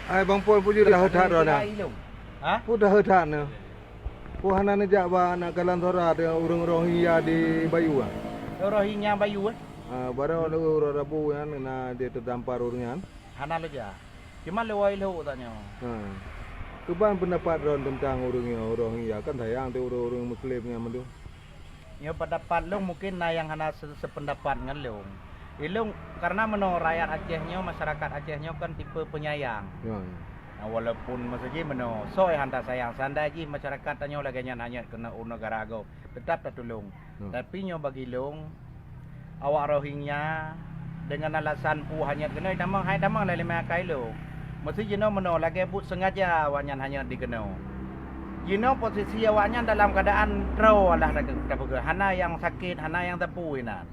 ai bang pol puji dah hetat ro na. Ha? Pu dah hetat na. Pu hana na jak ba nak kalan thora de urang Rohingya di Bayu ah. Rohingya Bayu Barang lu rabu yan na dia terdampar urang yan. Hana lo ja. Cuma lewai lo tanya. Keban pendapat ron tentang Rohingya kan sayang tu orang Muslim yang mendu. Ya pendapat lo mungkin na yang hana sependapat dengan lo. Ilung karena meno rakyat Acehnya masyarakat Acehnya kan tipe penyayang. Ya. Nah, walaupun maksudnya meno soy hantar sayang sandaji masyarakat tanyo lagi hanya kena negara go tetap tak tolong. Tapi nyo bagi long awak Rohingya dengan alasan pu hanya kena damang lele makai lo. Mesti jino meno lagi but sengaja wanyan hanya dikena. Jino posisi awaknya dalam keadaan draw lah hana yang sakit, hana yang tepu inan.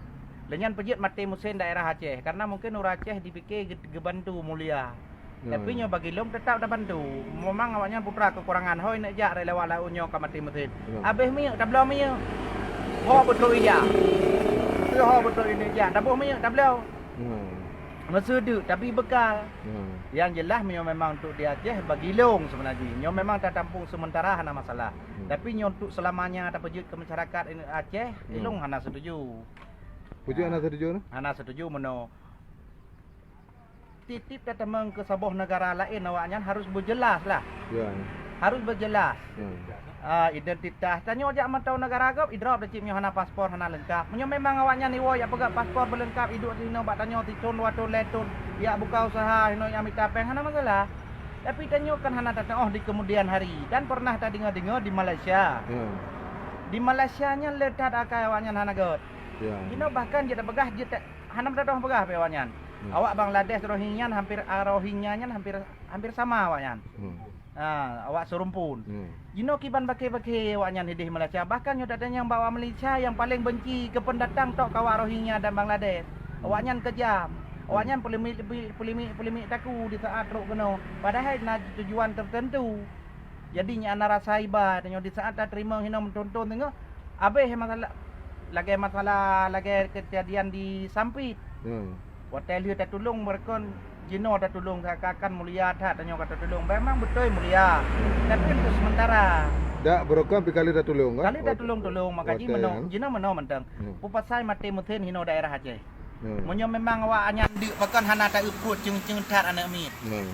Lenyan pejit mati musim daerah Aceh karena mungkin orang Aceh dipikir gebantu mulia. Tapi nyo bagi lom tetap dah bantu. Memang awaknya putra kekurangan hoi nak jak lewat laut nyo ke mati musim. Habis miuk tak belau miuk. Ho betul iya. Ho betul ini jak. Tak miuk tak belau. Masa tu tapi bekal. Yang jelas nyo memang untuk di Aceh bagi long sebenarnya. Nyo memang tak tampung sementara hana masalah. Tapi nyo untuk selamanya tak pejit ke masyarakat Aceh, ilung hana setuju. Puji anak setuju? Hana setuju meno. Titip datang ke sebuah negara lain awaknya harus berjelas lah. Ya. Harus berjelas. Ya. Identitas. Tanya ajak mentau negara gap, idrop decipnya hana paspor hana lengkap. Menyo memang awaknya ni wo ya pegat paspor berlengkap hidup di sini bak tanya titun watun letun. Ya buka usaha hino yang minta peng hana masalah. Tapi tanya kan hana datang di kemudian hari. Dan pernah tak dengar di Malaysia. Ya. Di Malaysia nya letak akai awaknya hana got. Ya. Kino bahkan dia begah dia hanam datang begah pe awanyan. Awak Bangladesh Rohingya hampir sama awanyan. Awak serumpun. Kino kiban bake-bake awanyan hidih Malaysia. Bahkan yo datang yang bawa Malaysia yang paling benci ke pendatang tok kawak Rohingya dan Bangladesh. Awaknya kejam. Awaknya polemik taku di saat rok keno. Padahal na tujuan tertentu. Jadinya ana rasa iba tanya di saat tak terima hina mentonton tengok. Abeh masalah lagi kejadian di Sampit. Hotel dia tak tolong mereka Jino tak tolong kakak mulia tak tanya kata tolong. Memang betul mulia. Tapi untuk sementara. Dak berokam kali dah tolong kan? Kali dah tolong makaji menong. Jino menong mentang. Pupasai mati muthen hino daerah Aceh. Munyo memang awak anyan di pakan hana tak ukut ceng tat anak mit.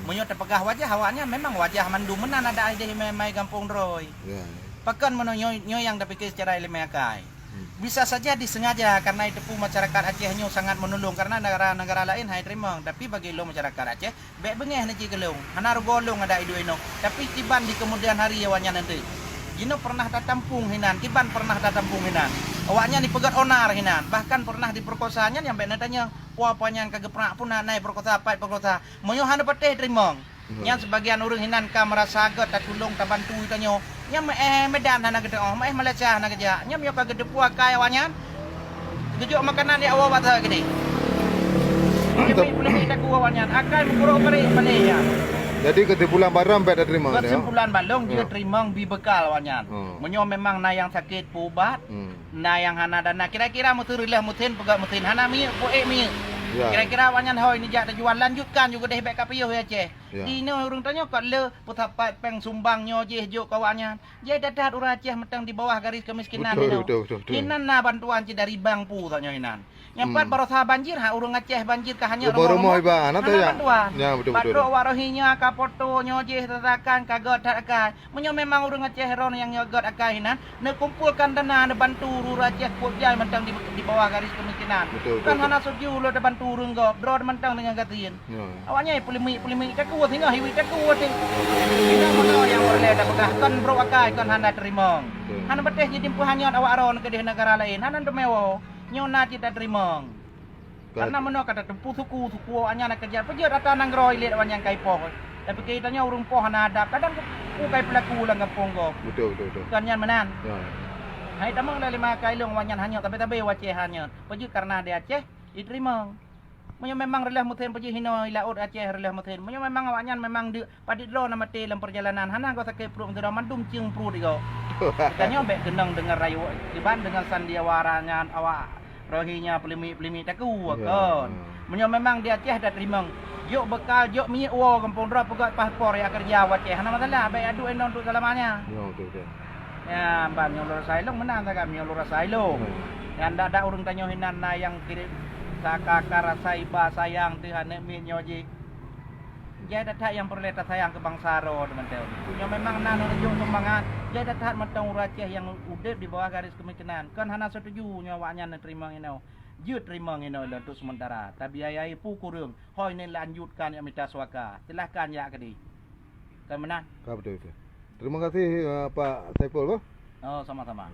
Munyo terpegah wajah awaknya memang wajah mandu menan ada ide mai kampung droi. Pakan menonyo yang dah fikir secara ilmiah kai. Bisa saja disengaja karena itu masyarakat Acehnya sangat menolong karena negara-negara lain hai terima tapi bagi lo masyarakat Aceh baik bengeh nanti gelung hana golong ada idu ino tapi tiban di kemudian hari awaknya nanti Jino pernah tampung hinan tiban pernah tampung hinan awaknya dipegat onar hinan bahkan pernah diperkosanya yang baik natanya wah panjang kageprak pun naik perkosa apa perkosa monyo hana pateh terima yang sebagian orang hinan ka merasa agak tak tolong tak bantu itanyo nya Medan hana gede Malaysia hana kerja nya yo ka gede puak kai awanyan gejuk makanan dia awak bata gede boleh tak awanyan akan mukuro beri Malaysia jadi kesimpulan barang baik dah terima kesimpulan balong dia terima bi bekal awanyan menyo memang na yang sakit pubat na yang hana dana kira-kira muturilah mutin pegat mutin hana mi poe mi kira-kira awanyan hoi ni jak jual lanjutkan juga deh baik kapio ya Aceh. Di ni orang tanya kat le putapat peng sumbangnya je juk kawannya. Je dadat orang Aceh metang di bawah garis kemiskinan ni. Betul. Hinan na bantuan je dari bank pu tanya hinan. Yang pat barosa banjir ha orang Aceh banjir ka hanya rumah iba ana tu ya. Ya betul. Patro warohinya ka foto nyo je tatakan ka god akan. Menyo memang orang Aceh ron yang god akan hinan ne kumpulkan dana ne bantu orang Aceh pojai metang di bawah garis kemiskinan. Kan hana soju lo de bantu urang go drone mentang dengan gatin. Awaknya polemik tak kuat hingga hiwi tak kuat. Ini mana yang boleh dah begah kan bro akai kan hana terima. Hana beteh jadi hanya awak ron ke negara lain. Hana demewo nyona tidak terima. Karena mana kata tempu suku awaknya nak kerja pejer atau nang groi lihat awak yang kai poh. Tapi kitanya urung poh hana ada kadang ku kai pelaku lang kampung go. Betul. Kan yang menan. Hai tamang dah 5 kali long wanyan hanya tapi waceh hanya. Pejer karena dia Aceh diterima. Menyo memang relah muthen pergi hino laut Aceh relah muthen. Menyo memang awaknya memang padi dro nama te dalam perjalanan. Hana kau sakit perut tu mandum cium perut kau. Katanya baik genang dengar rayu diban dengan sandiawaranya awak Rohingya polemik tak kuat kan. Menyo memang di Aceh dah terima. Jok bekal, jok minyak uo kampung drop pegat paspor ya kerja Aceh. Hana masalah, baik adu enon untuk selamanya. Ya, okey. Ya, ban yang lurus sailong menang tak kami yang lurus sailong. Yang ada urang tanyo hinan na yang kirim sakaka rasai ba sayang Tuhan min nyoji. Jadi dah yang perlu tak sayang ke bangsa ro teman-teman. Yang memang nanu nunjuk sumbangan. Jadi dah mentang Aceh yang udip di bawah garis kemiskinan. Kan hana setuju nyawanya nerima ngino. Jut terima ngino untuk sementara. Tapi ayai pu kurung. Hoi ni lanjutkan yang minta suaka. Silahkan ya kedi. Kan menang? Betul. Terima kasih Pak Saiful. Oh, sama-sama.